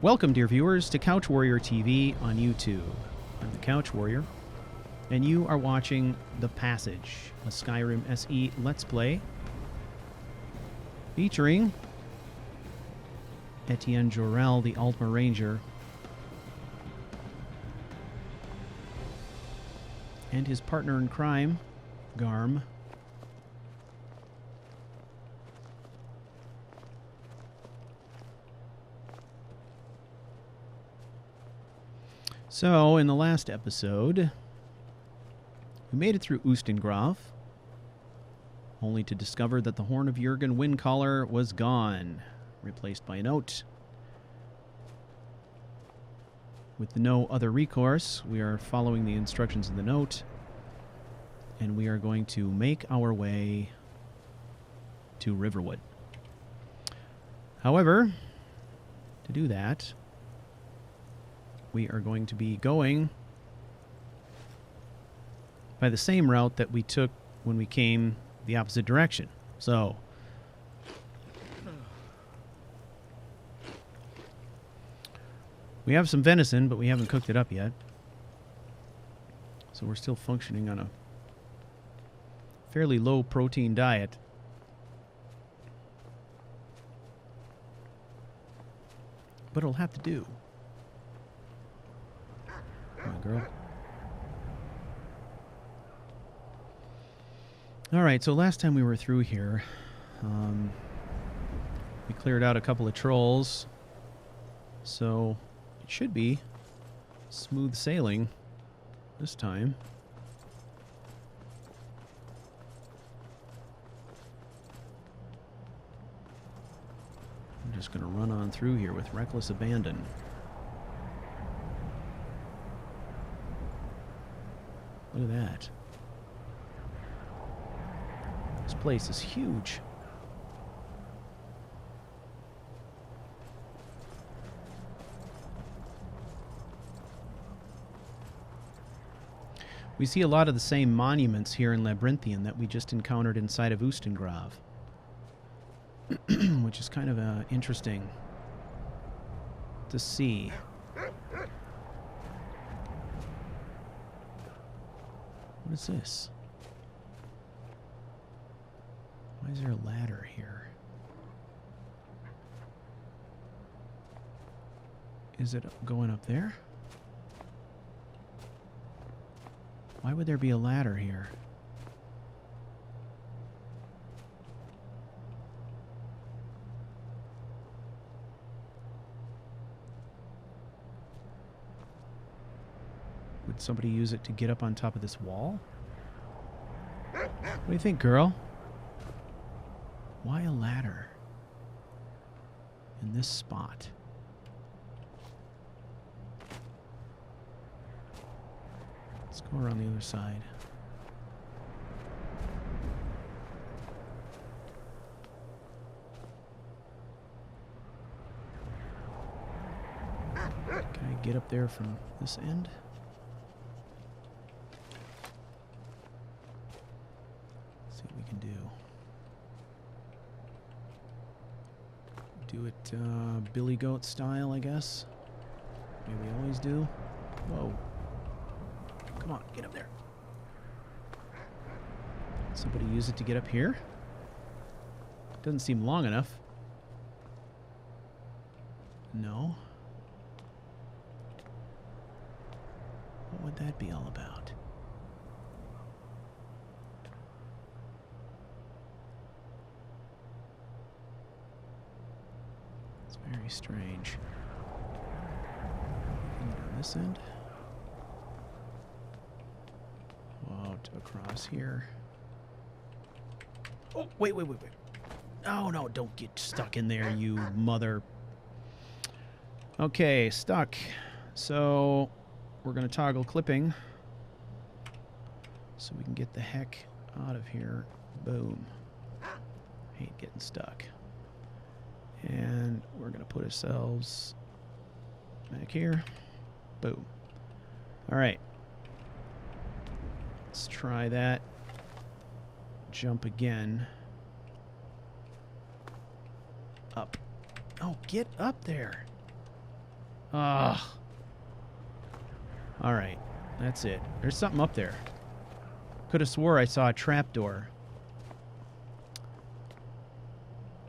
Welcome, dear viewers, to Couch Warrior TV on YouTube. I'm the Couch Warrior, and you are watching The Passage, a Skyrim SE Let's Play featuring Ettient Jorel, the Altmer Ranger, and his partner in crime, Garm. So, in the last episode, we made it through Ustengrav, only to discover that the Horn of Jurgen Windcaller was gone, replaced by a note. With no other recourse, we are following the instructions in the note, and we are going to make our way to Riverwood. However, to do that, we are going to be going by the same route that we took when we came the opposite direction. So, we have some venison, but we haven't cooked it up yet. So we're still functioning on a fairly low protein diet. But it'll have to do. Come on, girl. Alright, so last time we were through here, we cleared out a couple of trolls. So it should be smooth sailing this time. I'm just going to run on through here with reckless abandon. Look at that. This place is huge. We see a lot of the same monuments here in Labyrinthian that we just encountered inside of Ustengrav, which is kind of interesting to see. What is this? Why is there a ladder here? Is it going up there? Why would there be a ladder here? Would somebody use it to get up on top of this wall? What do you think, girl? Why a ladder in this spot? Let's go around the other side. Can I get up there from this end? Let's see what we can do. Do it Billy Goat style, I guess. Maybe we always do. Whoa. Come on, get up there. Somebody use it to get up here? Doesn't seem long enough. No. What would that be all about? It's very strange. And on this end. Across here. Oh, wait. Oh, no, don't get stuck in there, you mother. Okay, stuck. So, we're going to toggle clipping so we can get the heck out of here. Boom. Hate getting stuck. And we're going to put ourselves back here. Boom. All right. Let's try that. Jump again. Up. Oh, get up there. Ugh. Alright. That's it. There's something up there. Could have swore I saw a trapdoor.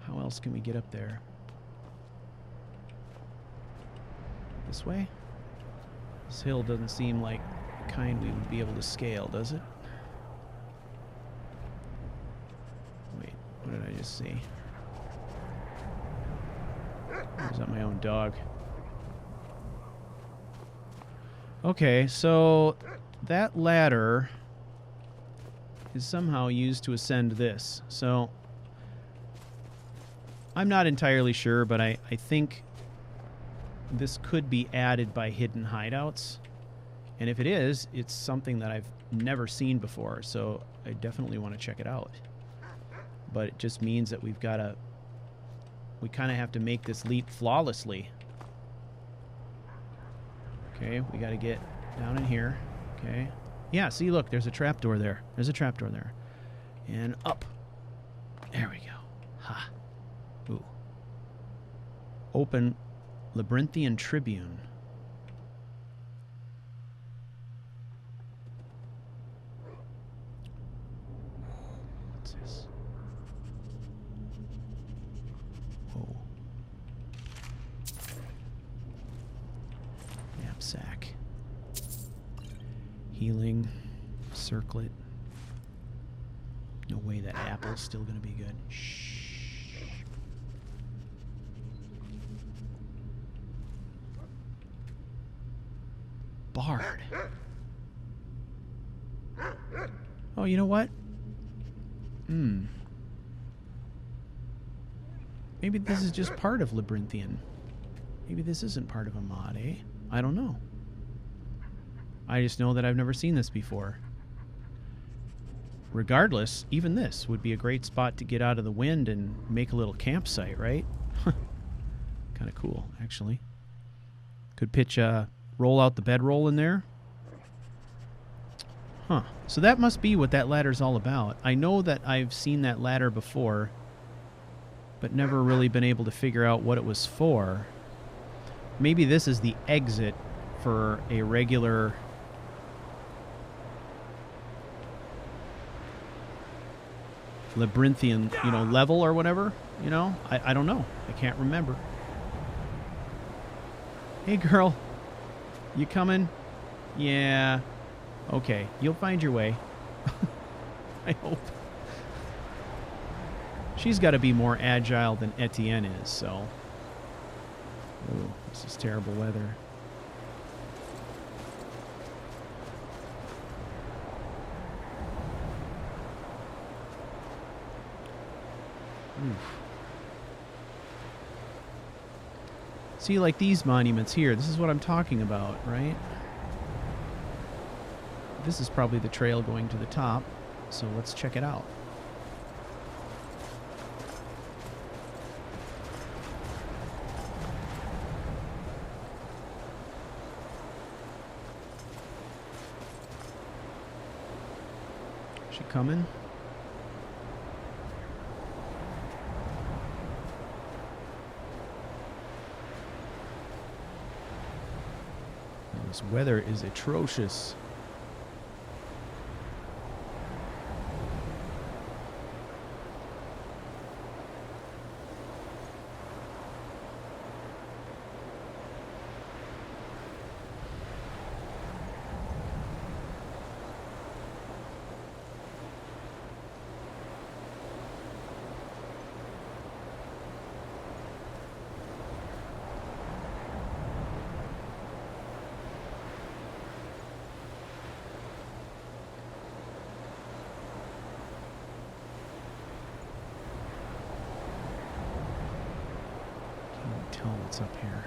How else can we get up there? This way? This hill doesn't seem like the kind we would be able to scale, does it? Wait, what did I just see? Or is that my own dog? Okay, so that ladder is somehow used to ascend this. So I'm not entirely sure, but I think this could be added by hidden hideouts. And if it is, it's something that I've never seen before, so I definitely want to check it out. But it just means that we kind of have to make this leap flawlessly. Okay, we got to get down in here. Okay. Yeah, see, look, there's a trapdoor there. There's a trapdoor there. And up. There we go. Ha. Ooh. Open Labyrinthian Tribune. What's this? Whoa. Knapsack. Healing. Circlet. No way that apple's still going to be good. Shh. Bard. Oh, you know what? Maybe this is just part of Labyrinthian. Maybe this isn't part of a mod, eh? I don't know. I just know that I've never seen this before. Regardless, even this would be a great spot to get out of the wind and make a little campsite, right? Kind of cool, actually. Could pitch roll out the bedroll in there. Huh. So that must be what that ladder's all about. I know that I've seen that ladder before, but never really been able to figure out what it was for. Maybe this is the exit for a regular labyrinthian, level or whatever. I don't know. I can't remember. Hey, girl. You coming? Yeah. Okay. You'll find your way. I hope. She's got to be more agile than Etienne is, so. Ooh, this is terrible weather. Oof. See, like these monuments here, this is what I'm talking about, right? This is probably the trail going to the top, so let's check it out. Is she coming? This weather is atrocious. Tell what's up here.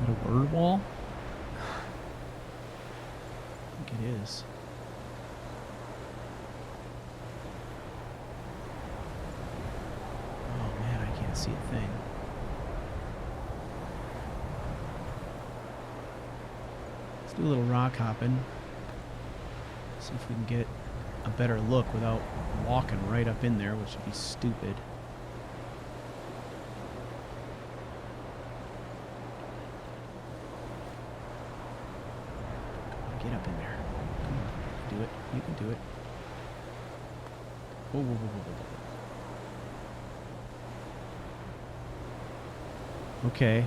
Is that a word wall? I think it is. see a thing. Let's do a little rock hopping. See if we can get a better look without walking right up in there, which would be stupid. Get up in there. Come on. Do it. You can do it. Whoa, whoa, whoa, whoa, whoa. Okay.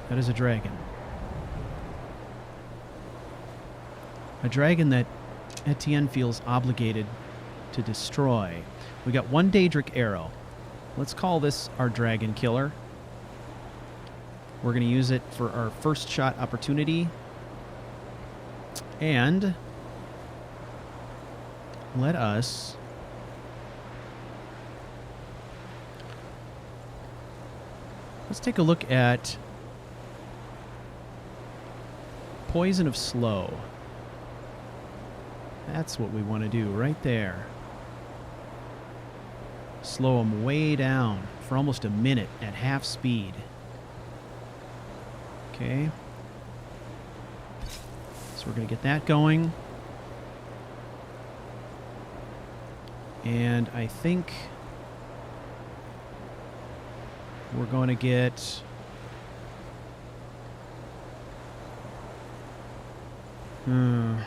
That is a dragon. A dragon that Ettient feels obligated to destroy. We got one Daedric arrow. Let's call this our dragon killer. We're going to use it for our first shot opportunity. And let us let's take a look at Poison of Slow. That's what we want to do right there. Slow them way down for almost a minute at half speed. Okay. So we're going to get that going. And I think we're going to get... I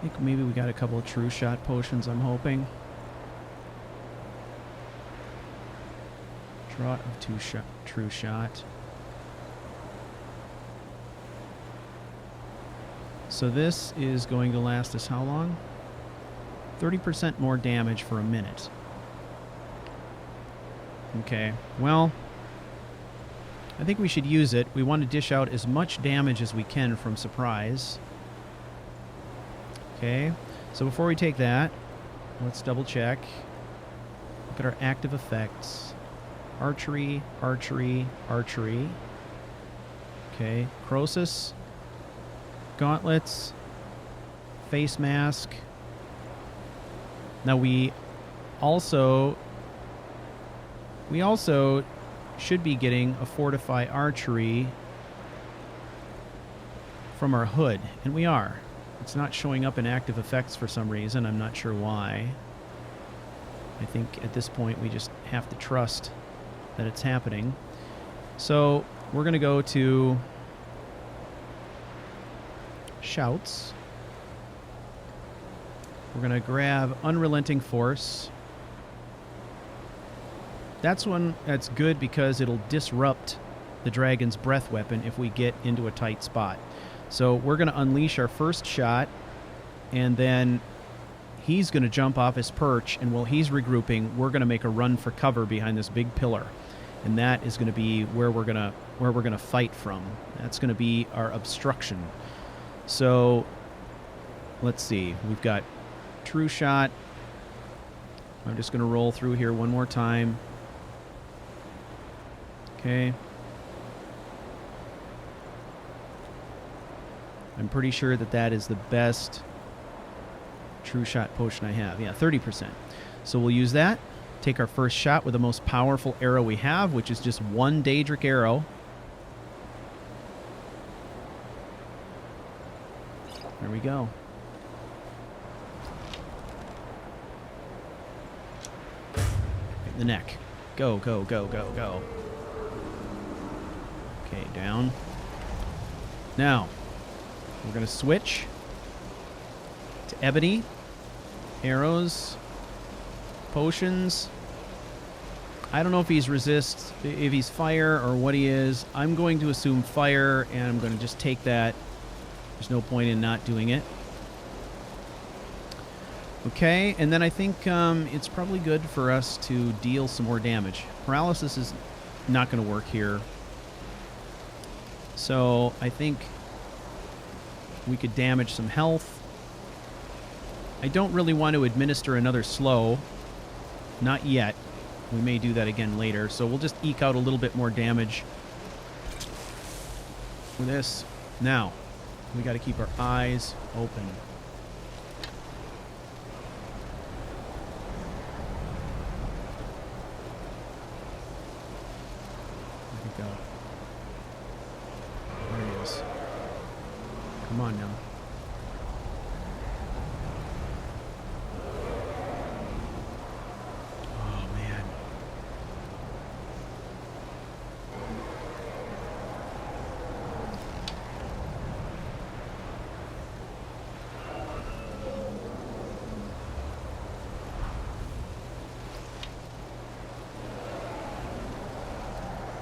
think maybe we got a couple of true shot potions, I'm hoping. Draught of true shot. So this is going to last us how long? 30% more damage for a minute. Okay, well, I think we should use it. We want to dish out as much damage as we can from surprise. Okay, so before we take that, let's double check. Look at our active effects. Archery, archery, archery. Okay, Croesus. Gauntlets. Face mask. Now we also should be getting a Fortify Archery from our hood, and we are. It's not showing up in active effects for some reason. I'm not sure why. I think at this point we just have to trust that it's happening. So we're going to go to Shouts. We're going to grab Unrelenting Force. That's one that's good because it'll disrupt the dragon's breath weapon if we get into a tight spot. So we're going to unleash our first shot, and then he's going to jump off his perch, and while he's regrouping, we're going to make a run for cover behind this big pillar. And that is going to be where we're going to fight from. That's going to be our obstruction. So let's see. We've got True Shot. I'm just going to roll through here one more time. Okay. I'm pretty sure that that is the best True Shot potion I have. Yeah, 30%. So we'll use that. Take our first shot with the most powerful arrow we have, which is just one Daedric arrow. There we go. Right in the neck. Go, go, go, go, go. Okay, down. Now, we're going to switch to Ebony. Arrows. Potions. I don't know if he's if he's fire or what he is. I'm going to assume fire, and I'm going to just take that. There's no point in not doing it. Okay, and then I think it's probably good for us to deal some more damage. Paralysis is not going to work here. So I think we could damage some health. I don't really want to administer another slow. Not yet. We may do that again later. So we'll just eke out a little bit more damage with this. Now, we got to keep our eyes open. Come on now. Oh, man.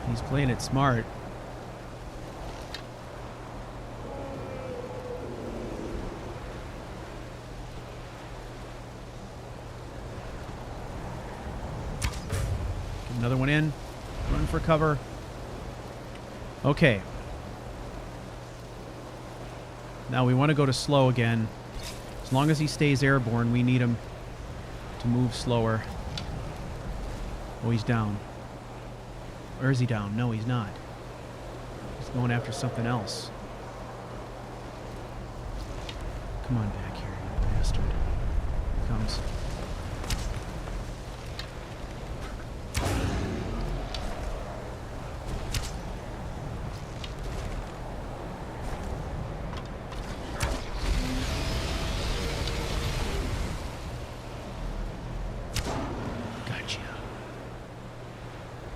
He's playing it smart. Another one in. Run for cover. Okay. Now we want to go to slow again. As long as he stays airborne, we need him to move slower. Oh, he's down. Or is he down? No, he's not. He's going after something else. Come on back here, you bastard. Here he comes.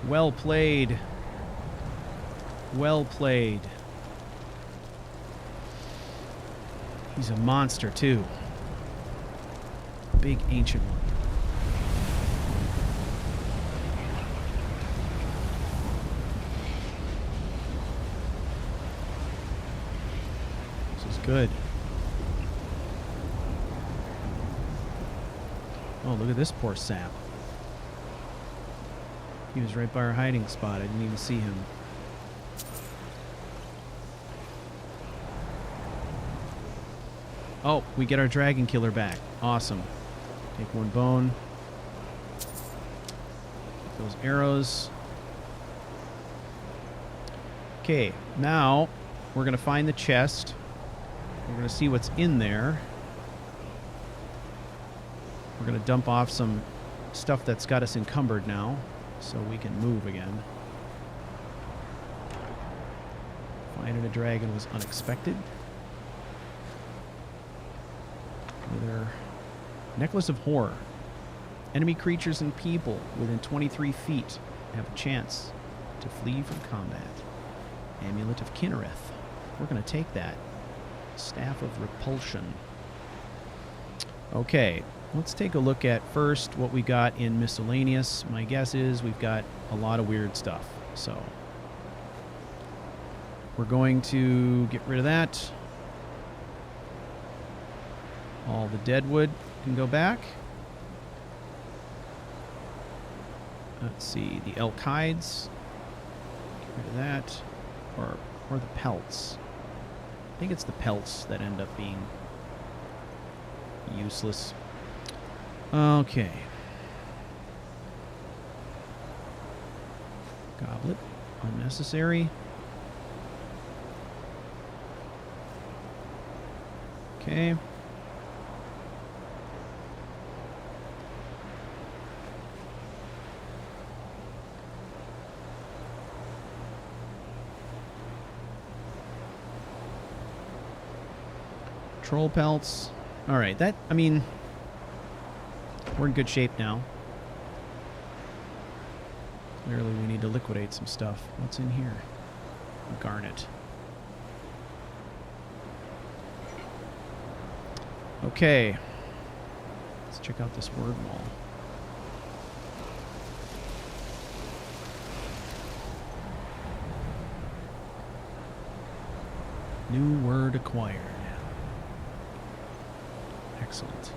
Well played. Well played. He's a monster, too. Big ancient one. This is good. Oh, look at this poor sap. He was right by our hiding spot. I didn't even see him. Oh, we get our dragon killer back. Awesome. Take one bone. Take those arrows. Okay, now we're going to find the chest. We're going to see what's in there. We're going to dump off some stuff that's got us encumbered now, so we can move again. Finding a dragon was unexpected. Another Necklace of Horror. Enemy creatures and people within 23 feet have a chance to flee from combat. Amulet of Kinnereth. We're going to take that. Staff of Repulsion. Okay. Let's take a look at first what we got in miscellaneous. My guess is we've got a lot of weird stuff. So we're going to get rid of that. All the deadwood can go back. Let's see, the elk hides. Get rid of that. Or the pelts. I think it's the pelts that end up being useless. Okay. Goblet. Unnecessary. Okay. Troll pelts. Alright, that, I mean, we're in good shape now. Clearly we need to liquidate some stuff. What's in here? Garnet. Okay. Let's check out this word wall. New word acquired. Excellent.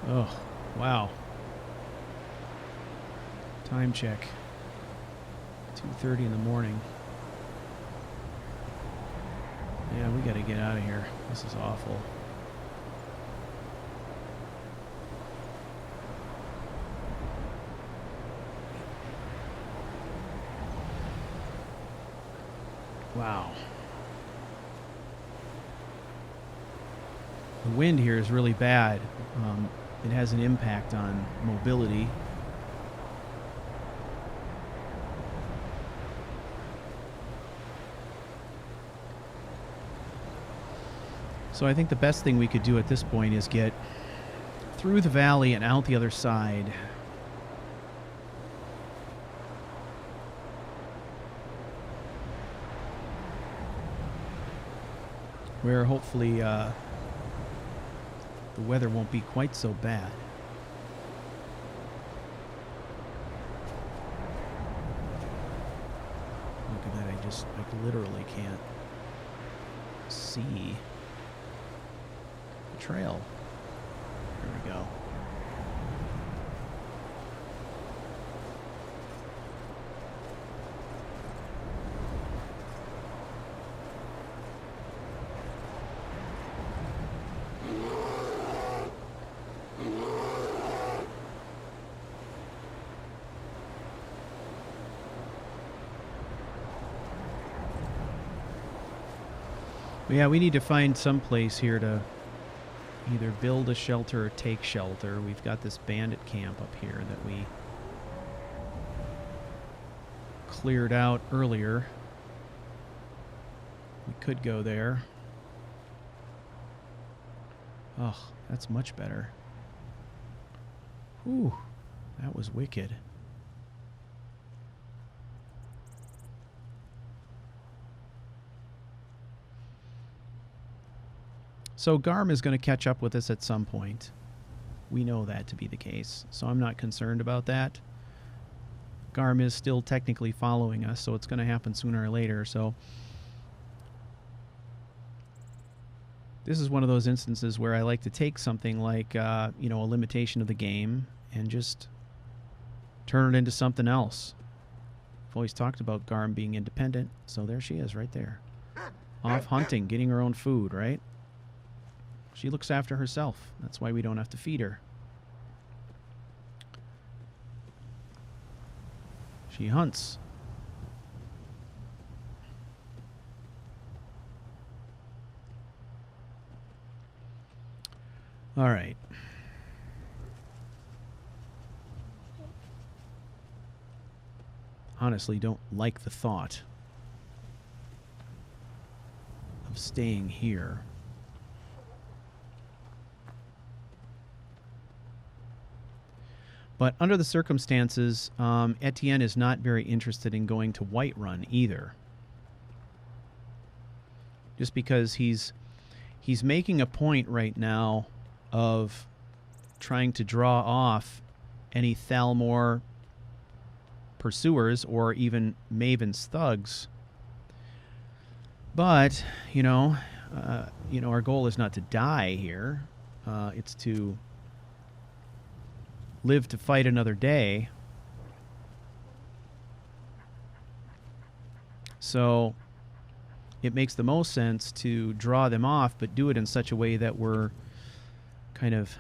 Oh, wow. Time check. 2:30 in the morning. Yeah, we gotta get out of here. This is awful. Wow. The wind here is really bad. It has an impact on mobility. So I think the best thing we could do at this point is get through the valley and out the other side. Where hopefully the weather won't be quite so bad. Look at that, I just literally can't see the trail. There we go. Yeah, we need to find some place here to either build a shelter or take shelter. We've got this bandit camp up here that we cleared out earlier. We could go there. Oh, that's much better. Ooh, that was wicked. So Garm is going to catch up with us at some point. We know that to be the case, so I'm not concerned about that. Garm is still technically following us, so it's going to happen sooner or later. So this is one of those instances where I like to take something like, you know, a limitation of the game and just turn it into something else. I've always talked about Garm being independent, so there she is right there. Off hunting, getting her own food, right? She looks after herself. That's why we don't have to feed her. She hunts. All right. Honestly, don't like the thought of staying here. But under the circumstances, Ettient is not very interested in going to Whiterun either. Just because he's making a point right now of trying to draw off any Thalmor pursuers or even Maven's thugs. But, you know, our goal is not to die here. It's to live to fight another day. So it makes the most sense to draw them off, but do it in such a way that we're kind of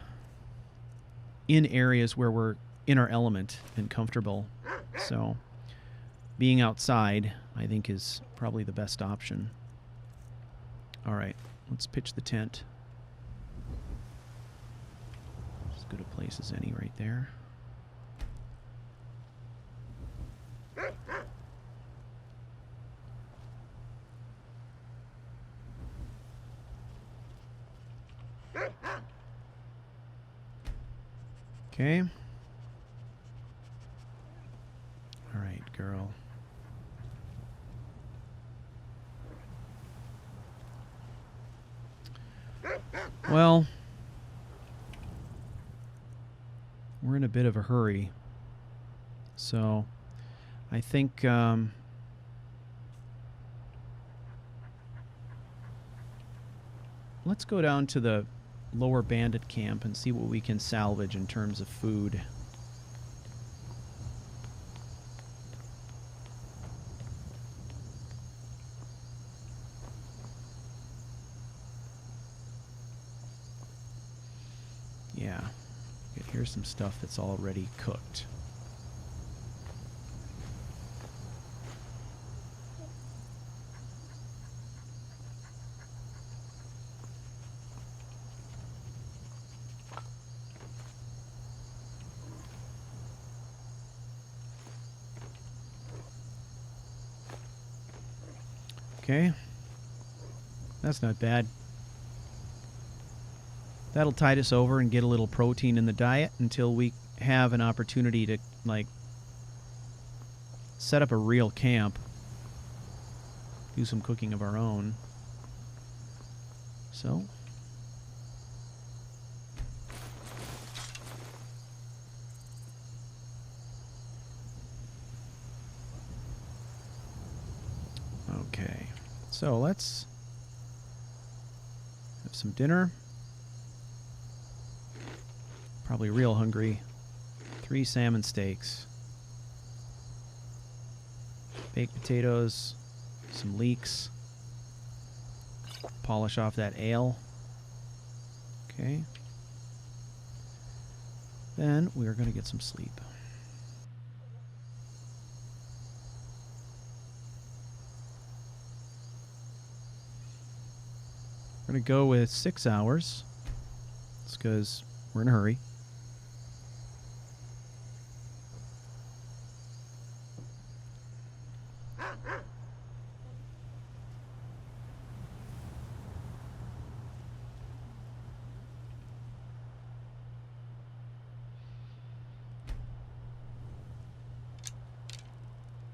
in areas where we're in our element and comfortable. So being outside, I think, is probably the best option. All right, let's pitch the tent. As good a place as any right there. Okay. All right, girl. Well, we're in a bit of a hurry, so I think let's go down to the lower bandit camp and see what we can salvage in terms of food. Yeah, here's some stuff that's already cooked. Okay, that's not bad. That'll tide us over and get a little protein in the diet until we have an opportunity to, like, set up a real camp. Do some cooking of our own. So. Okay. So let's have some dinner. Probably real hungry. 3 salmon steaks. Baked potatoes. Some leeks. Polish off that ale. Okay. Then we are going to get some sleep. We're going to go with 6 hours. It's because we're in a hurry.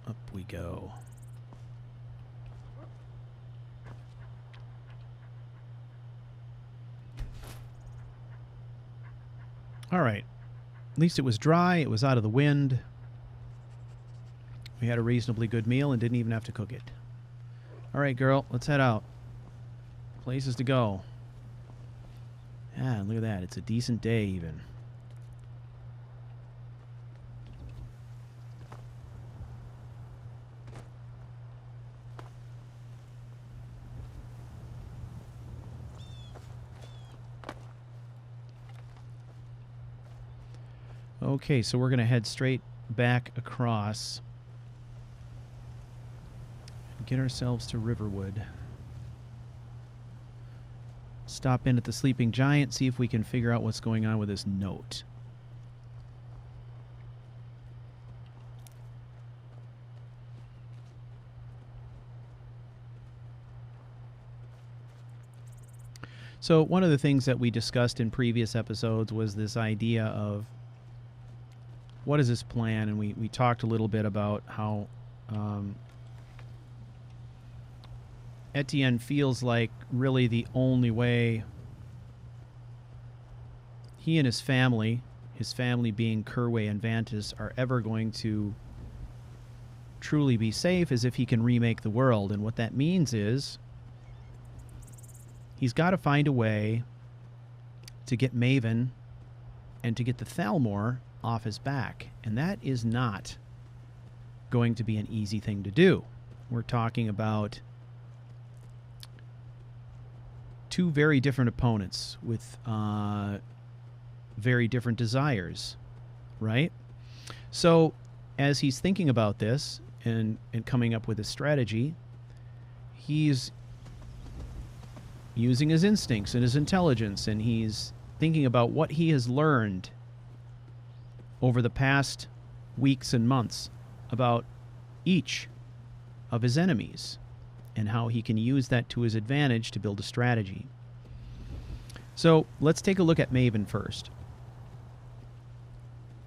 Up we go. All right. At least it was dry. It was out of the wind. We had a reasonably good meal and didn't even have to cook it. All right, girl. Let's head out. Places to go. Ah, look at that. It's a decent day even. Okay, so we're going to head straight back across and get ourselves to Riverwood. Stop in at the Sleeping Giant, see if we can figure out what's going on with this note. So one of the things that we discussed in previous episodes was this idea of what is this plan? And we talked a little bit about how Ettient feels like really the only way he and his family being Kerway and Vantis, are ever going to truly be safe is if he can remake the world. And what that means is he's got to find a way to get Maven and to get the Thalmor off his back, and that is not going to be an easy thing to do. We're talking about 2 very different opponents with very different desires, right? So as he's thinking about this and coming up with a strategy, he's using his instincts and his intelligence, and he's thinking about what he has learned over the past weeks and months about each of his enemies and how he can use that to his advantage to build a strategy. So let's take a look at Maven first.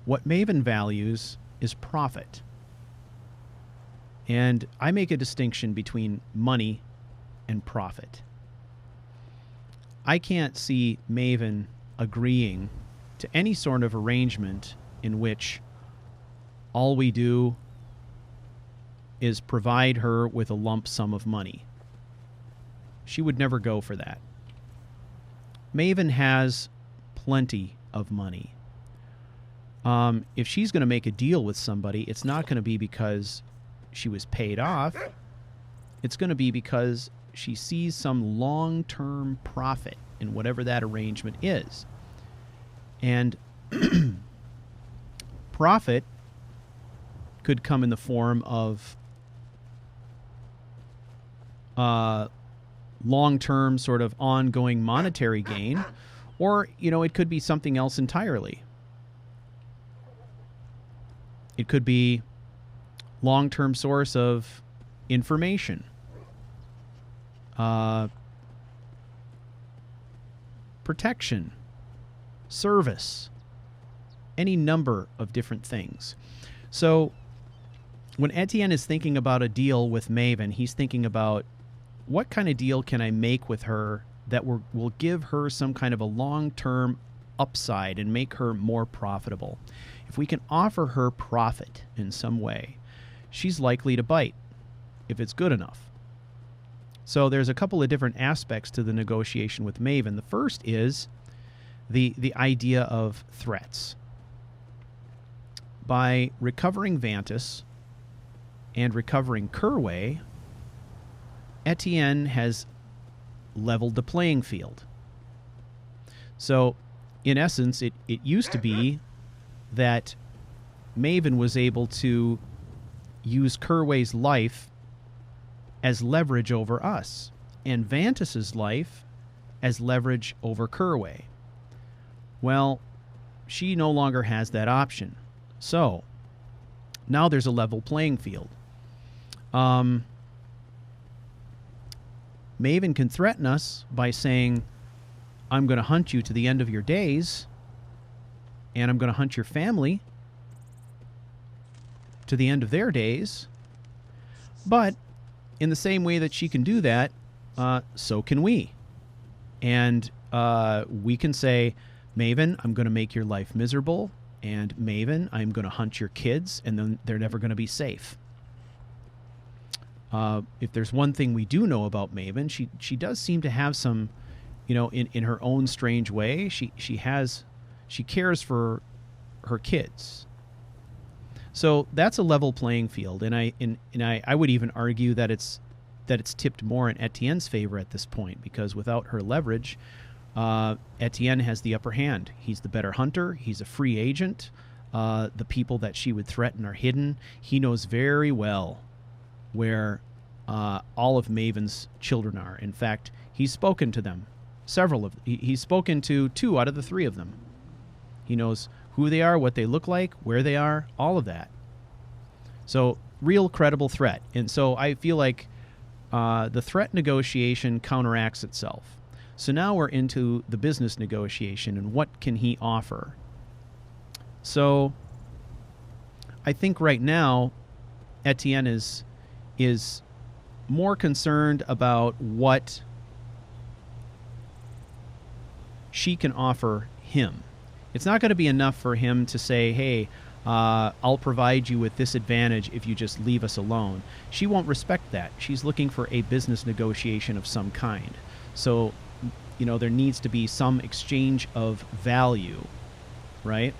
What Maven values is profit. And I make a distinction between money and profit. I can't see Maven agreeing to any sort of arrangement in which all we do is provide her with a lump sum of money. She would never go for that. Maven has plenty of money. If she's going to make a deal with somebody, it's not going to be because she was paid off. It's going to be because she sees some long-term profit in whatever that arrangement is. And profit could come in the form of long-term sort of ongoing monetary gain, or, you know, it could be something else entirely. It could be long-term source of information, protection, service, any number of different things. So when Ettient is thinking about a deal with Maven, he's thinking about what kind of deal can I make with her that will give her some kind of a long-term upside and make her more profitable. If we can offer her profit in some way, she's likely to bite if it's good enough. So there's a couple of different aspects to the negotiation with Maven. The first is the idea of threats. By recovering Vantus and recovering Kerway, Ettient has leveled the playing field. So, in essence, it used to be that Maven was able to use Kerway's life as leverage over us, and Vantus's life as leverage over Kerway. Well, she no longer has that option. So, now there's a level playing field. Maven can threaten us by saying, I'm going to hunt you to the end of your days, and I'm going to hunt your family to the end of their days. But in the same way that she can do that, so can we. And we can say, Maven, I'm going to make your life miserable, and Maven, I'm going to hunt your kids, and then they're never going to be safe. If there's one thing we do know about Maven, she does seem to have some, in her own strange way, she cares for her kids. So that's a level playing field, and I would even argue that it's tipped more in Ettienne's favor at this point, because without her leverage, Ettient has the upper hand. He's the better hunter. He's a free agent. The people that she would threaten are hidden. He knows very well where all of Maven's children are. In fact, he's spoken to them. He's spoken to 2 out of the 3 of them. He knows who they are, what they look like, where they are, all of that. So, real credible threat. And so I feel like the threat negotiation counteracts itself. So now we're into the business negotiation and what can he offer. So I think right now Ettient is more concerned about what she can offer him. It's not going to be enough for him to say, hey, I'll provide you with this advantage if you just leave us alone. She won't respect that. She's looking for a business negotiation of some kind. So, there needs to be some exchange of value, right?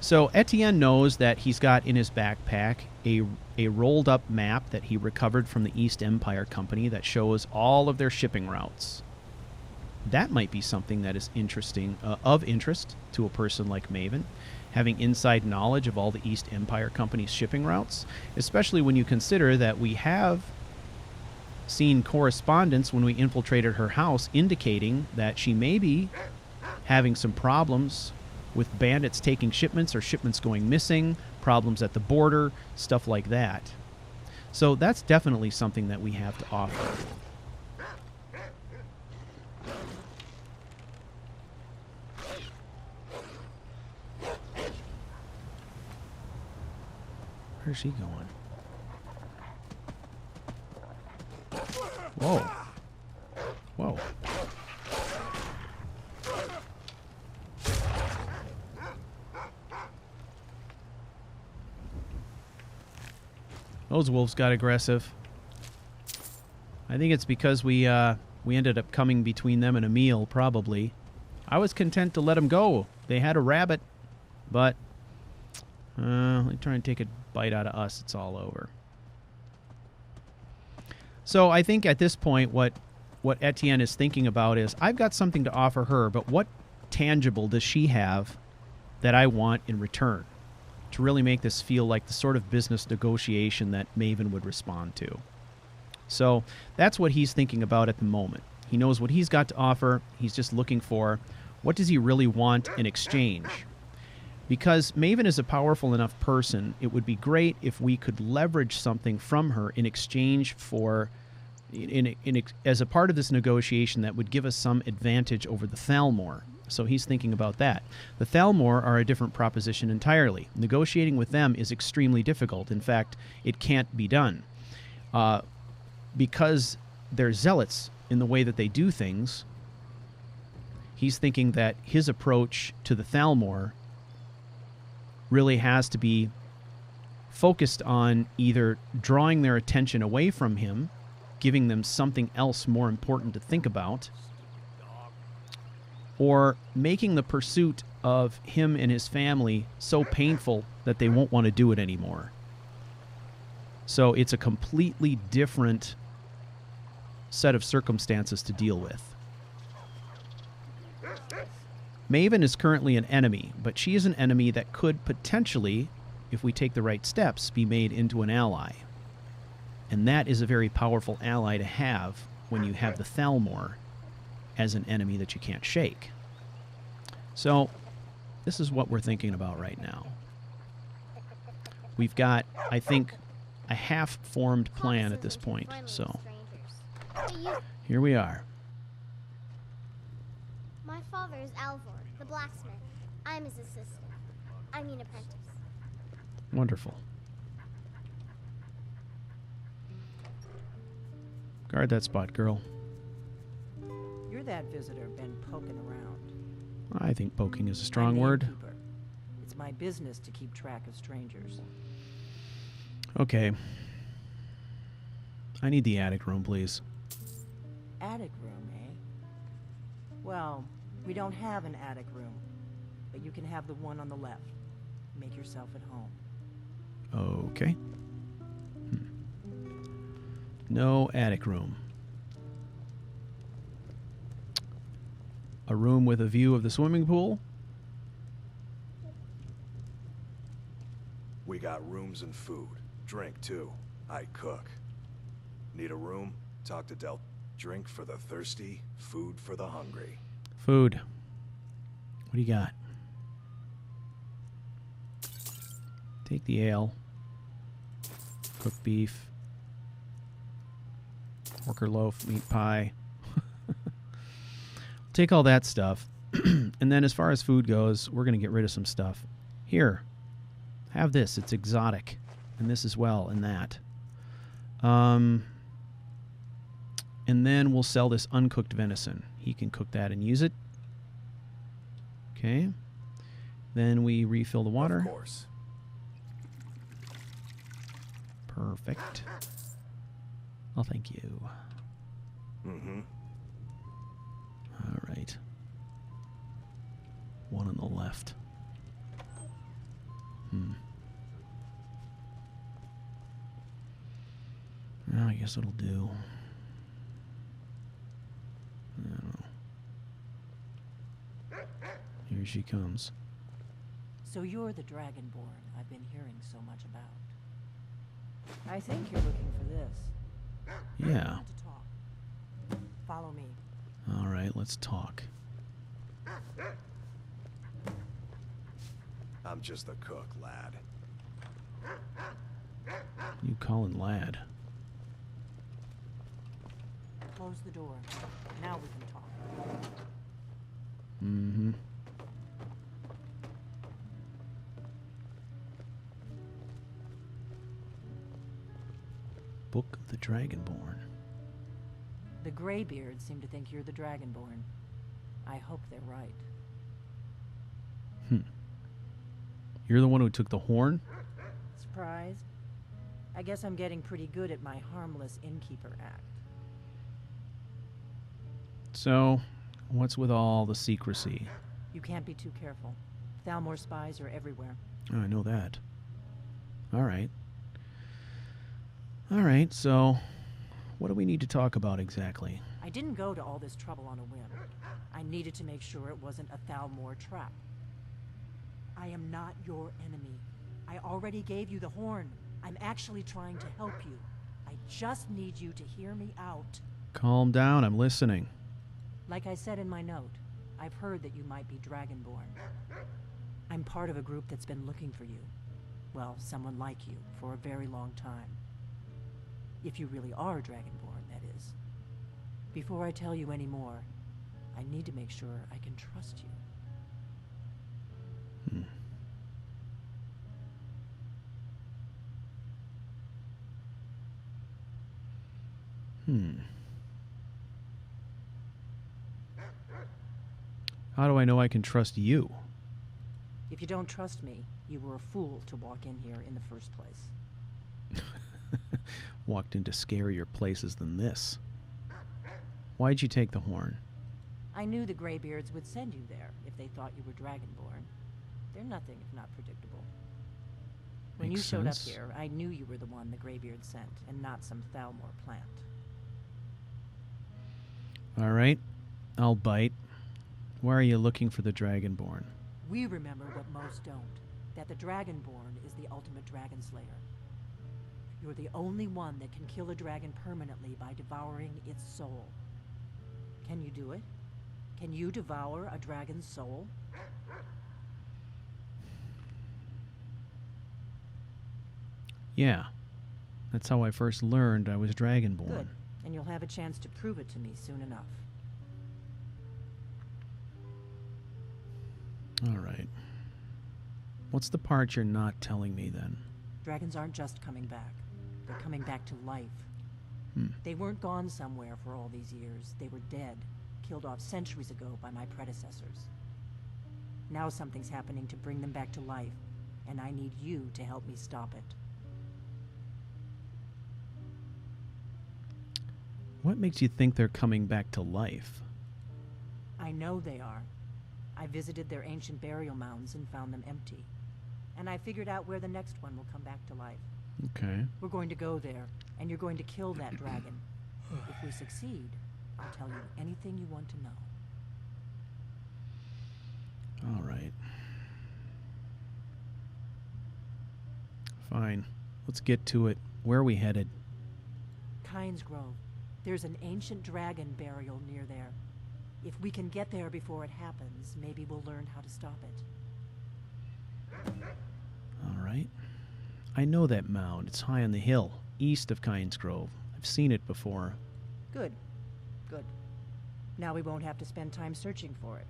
So Ettient knows that he's got in his backpack a rolled up map that he recovered from the East Empire Company that shows all of their shipping routes. That might be something that is interesting, of interest to a person like Maven, having inside knowledge of all the East Empire Company's shipping routes, especially when you consider that we have seen correspondence when we infiltrated her house indicating that she may be having some problems with bandits taking shipments or shipments going missing, problems at the border, stuff like that. So that's definitely something that we have to offer. Where's she going? Whoa. Whoa. Those wolves got aggressive. I think it's because we ended up coming between them and a meal, probably. I was content to let them go. They had a rabbit, but they try and take a bite out of us, it's all over. So I think at this point what Ettient is thinking about is, I've got something to offer her, but what tangible does she have that I want in return to really make this feel like the sort of business negotiation that Maven would respond to? So that's what he's thinking about at the moment. He knows what he's got to offer. He's just looking for, what does he really want in exchange? Because Maven is a powerful enough person, it would be great if we could leverage something from her in exchange for, as a part of this negotiation that would give us some advantage over the Thalmor. So he's thinking about that. The Thalmor are a different proposition entirely. Negotiating with them is extremely difficult. In fact, it can't be done. Because they're zealots in the way that they do things, he's thinking that his approach to the Thalmor really has to be focused on either drawing their attention away from him, giving them something else more important to think about, or making the pursuit of him and his family so painful that they won't want to do it anymore. So it's a completely different set of circumstances to deal with. Maven is currently an enemy, but she is an enemy that could potentially, if we take the right steps, be made into an ally. And that is a very powerful ally to have when you have the Thalmor as an enemy that you can't shake. So this is what we're thinking about right now. We've got, I think, a half-formed plan at this point. So here we are. My father is Alvor, the blacksmith. I'm his assistant. I mean apprentice. Wonderful. Guard that spot, girl. You're that visitor been poking around. I think poking is a strong I'm the word. innkeeper. It's my business to keep track of strangers. Okay. I need the attic room, please. Attic room, eh? Well, we don't have an attic room, but you can have the one on the left. Make yourself at home. Okay. No attic room. A room with a view of the swimming pool? We got rooms and food. Drink, too. I cook. Need a room? Talk to Del. Drink for the thirsty, food for the hungry. Food. What do you got? Take the ale. Cooked beef. Worker loaf, meat pie. Take all that stuff. And then as far as food goes, we're going to get rid of some stuff. Here. Have this. It's exotic. And this as well, and that. And then we'll sell this uncooked venison. He can cook that and use it. Okay. Then we refill the water. Of course. Perfect. Oh, thank you. Mm-hmm. All right. One on the left. Well, I guess it'll do. I don't know. Here she comes. So you're the Dragonborn I've been hearing so much about. I think you're looking for this. Yeah. I want to talk. Follow me. All right, let's talk. I'm just the cook, lad. You calling lad? Close the door. Now we can talk. Mm-hmm. Book of the Dragonborn. The Greybeards seem to think you're the Dragonborn. I hope they're right. You're the one who took the horn? Surprised? I guess I'm getting pretty good at my harmless innkeeper act. So, what's with all the secrecy? You can't be too careful. Thalmor spies are everywhere. Oh, I know that. All right. All right, so what do we need to talk about exactly? I didn't go to all this trouble on a whim. I needed to make sure it wasn't a Thalmor trap. I am not your enemy. I already gave you the horn. I'm actually trying to help you. I just need you to hear me out. Calm down, I'm listening. Like I said in my note, I've heard that you might be Dragonborn. I'm part of a group that's been looking for you. Well, someone like you, for a very long time. If you really are Dragonborn, that is. Before I tell you any more, I need to make sure I can trust you. How do I know I can trust you? If you don't trust me, you were a fool to walk in here in the first place. Walked into scarier places than this. Why'd you take the horn? I knew the Greybeards would send you there if they thought you were Dragonborn. They're nothing if not predictable. When Makes you showed sense. up here, I knew you were the one the Greybeards sent, and not some Thalmor plant. All right, I'll bite. Why are you looking for the Dragonborn? We remember what most don't, that the Dragonborn is the ultimate dragon slayer. You're the only one that can kill a dragon permanently by devouring its soul. Can you do it? Can you devour a dragon's soul? Yeah, that's how I first learned I was Dragonborn. Good, and you'll have a chance to prove it to me soon enough. All right. What's the part you're not telling me then? Dragons aren't just coming back. They're coming back to life. They weren't gone somewhere for all these years. They were dead, killed off centuries ago by my predecessors. Now something's happening to bring them back to life, and I need you to help me stop it. What makes you think they're coming back to life? I know they are. I visited their ancient burial mounds and found them empty. And I figured out where the next one will come back to life. Okay. We're going to go there, and you're going to kill that dragon. If we succeed, I'll tell you anything you want to know. All right. Fine. Let's get to it. Where are we headed? Kynes Grove. There's an ancient dragon burial near there. If we can get there before it happens, maybe we'll learn how to stop it. All right. I know that mound. It's high on the hill, east of Kynes Grove. I've seen it before. Good. Good. Now we won't have to spend time searching for it.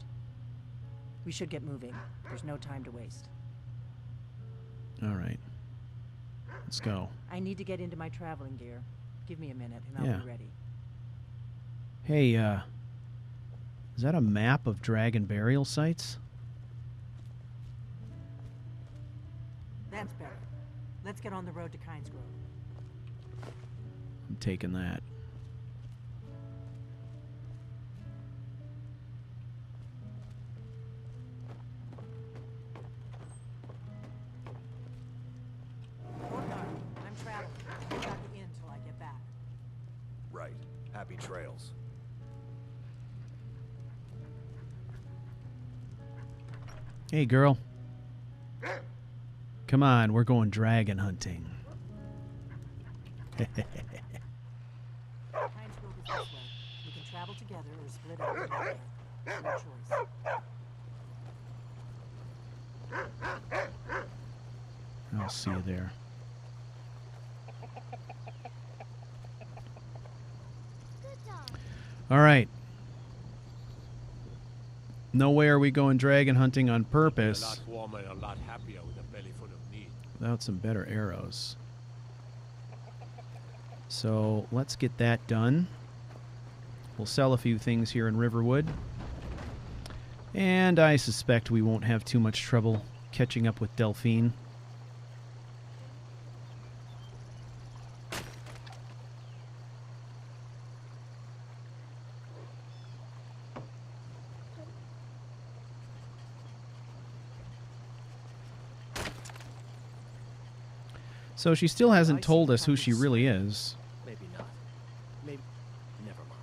We should get moving. There's no time to waste. All right. Let's go. I need to get into my traveling gear. Give me a minute and I'll be ready. Hey, is that a map of dragon burial sites? That's better. Let's get on the road to Kynes Grove. I'm taking that. I'm traveling. I'll be back in till I get back. Right. Happy trails. Hey, girl. Come on, we're going dragon hunting. Kynes Grove is this way. We can travel together or split up and get there. No choice. I'll see you there. Good dog. All right. No way are we going dragon hunting on A purpose lot warmer and a lot happier with a belly full of meat. without some better arrows. So let's get that done. We'll sell a few things here in Riverwood. And I suspect we won't have too much trouble catching up with Delphine. So she still hasn't told us who she really is. Maybe not. Maybe... Never mind.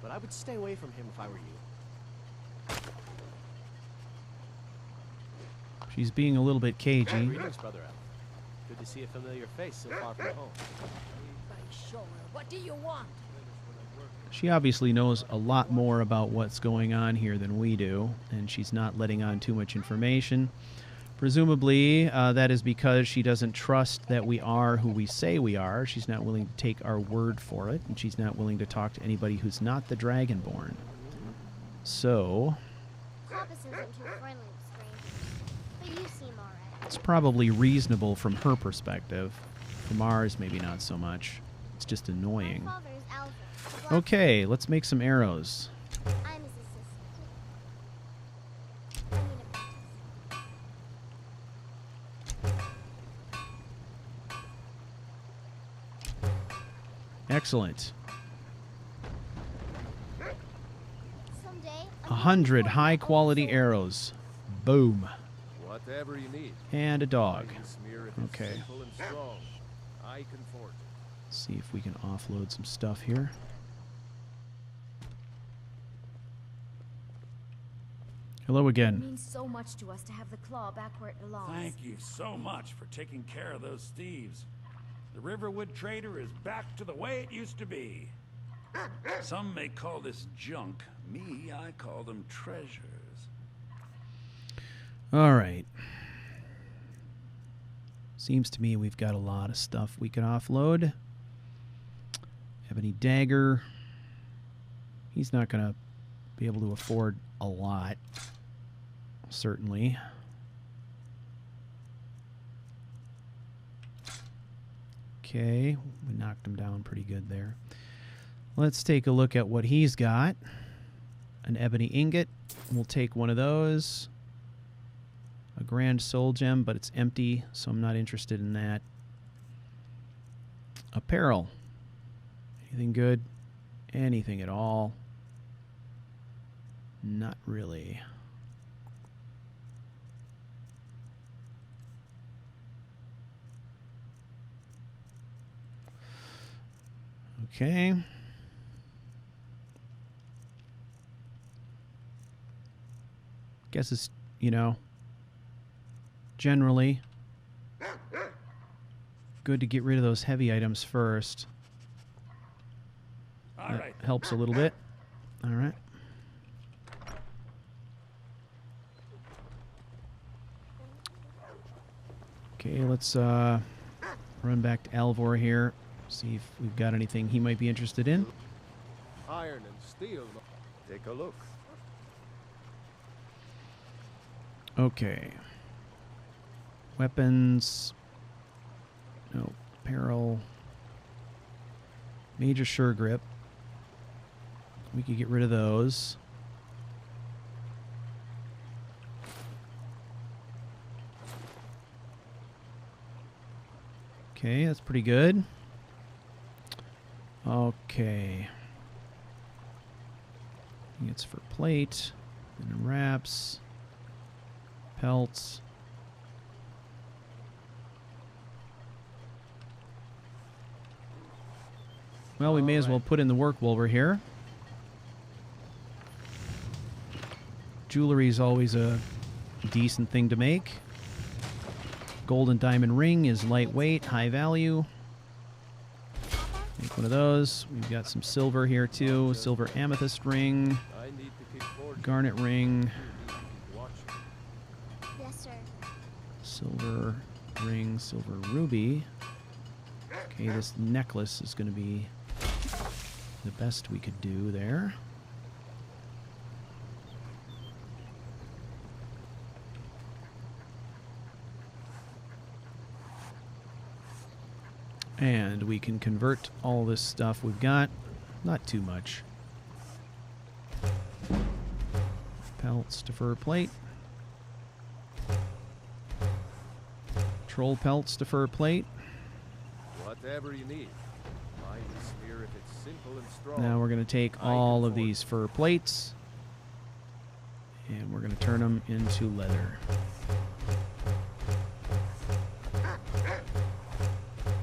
But I would stay away from him if I were you. She's being a little bit cagey. Greetings, Brother Alan. Good to see a familiar face so far from home. What do you want? She obviously knows a lot more about what's going on here than we do, and she's not letting on too much information. Presumably, that is because she doesn't trust that we are who we say we are. She's not willing to take our word for it, and she's not willing to talk to anybody who's not the Dragonborn. So Papa isn't too friendly with strangers, but you seem alright. it's probably reasonable from her perspective. From ours, maybe not so much. It's just annoying. My father is Alvor, the blacksmith. Okay, let's make some arrows. I'm his assistant. I need a practice. Excellent. Someday, 100 high-quality arrows. Boom. Whatever you need. And a dog. I can smear if it's Okay. simple and strong. I can forge it. See if we can offload some stuff here. Hello It again. means so much to us to have the claw back where it belongs. Thank you so much for taking care of those thieves. The Riverwood trader is back to the way it used to be. Some may call this junk. Me, I call them treasures. All right. Seems to me we've got a lot of stuff we can offload. Ebony dagger. He's not going to be able to afford a lot. Certainly. Okay, we knocked him down pretty good there. Let's take a look at what he's got. An ebony ingot. We'll take one of those. A grand soul gem, but it's empty, so I'm not interested in that. Apparel. Anything good? Anything at all? Not really. Okay. Guess it's, you know, generally good to get rid of those heavy items first. All That right. helps a little bit. All right. Okay, let's run back to Alvor here. See if we've got anything he might be interested in. Iron and steel. Take a look. Okay. Weapons. No. Apparel. Major sure grip. We could get rid of those. Okay, that's pretty good. Okay. I think it's for plate. And wraps. Pelts. Well, we may as well put in the work while we're here. Jewelry is always a decent thing to make. Gold and diamond ring is lightweight, high value. Make one of those. We've got some silver here too. Silver amethyst ring. I need to keep forging. Garnet ring. Watch. Yes, sir. Silver ring, silver ruby. Okay, this necklace is going to be the best we could do there. And we can convert all this stuff we've got. Not too much. Pelts to fur plate. Troll pelts to fur plate. Whatever you need. I can smear if it's simple and strong. Now we're going to take all of these fur plates and we're going to turn them into leather.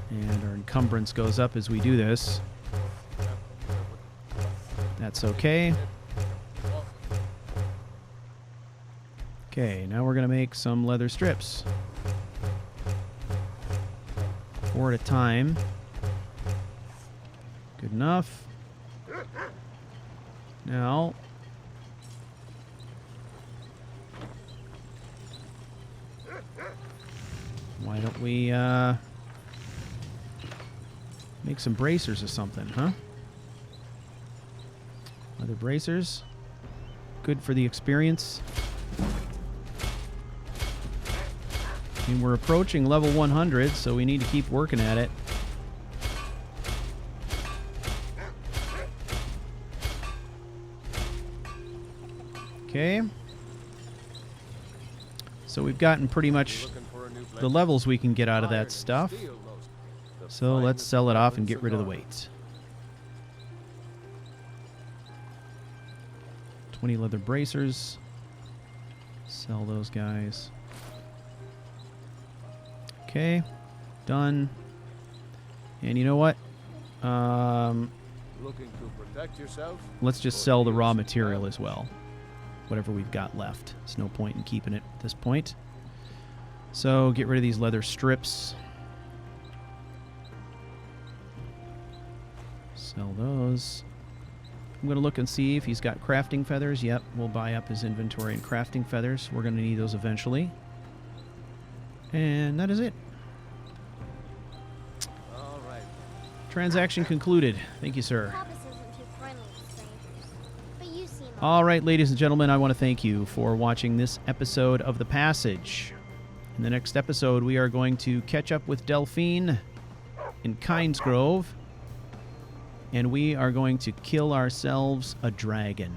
And our encumbrance goes up as we do this. That's okay. Okay, now we're going to make some leather strips. 4 at a time. Good enough. Now, why don't we make some bracers or something, huh? Leather bracers. Good for the experience. I mean, we're approaching level 100, so we need to keep working at it. Okay. So we've gotten pretty much the levels we can get out of that stuff. So let's sell it off and get rid of the weights. 20 leather bracers. Sell those guys. Okay. Done. And you know what? Looking to protect yourself? Let's just sell the raw material as well. Whatever we've got left. There's no point in keeping it at this point. So get rid of these leather strips. Sell those. I'm going to look and see if he's got crafting feathers. Yep, we'll buy up his inventory and crafting feathers. We're going to need those eventually. And that is it. All right. Transaction concluded. Thank you, sir. Pappas isn't too friendly with strangers, but you seem All right, ladies and gentlemen, I want to thank you for watching this episode of The Passage. In the next episode, we are going to catch up with Delphine in Kynesgrove, and we are going to kill ourselves a dragon.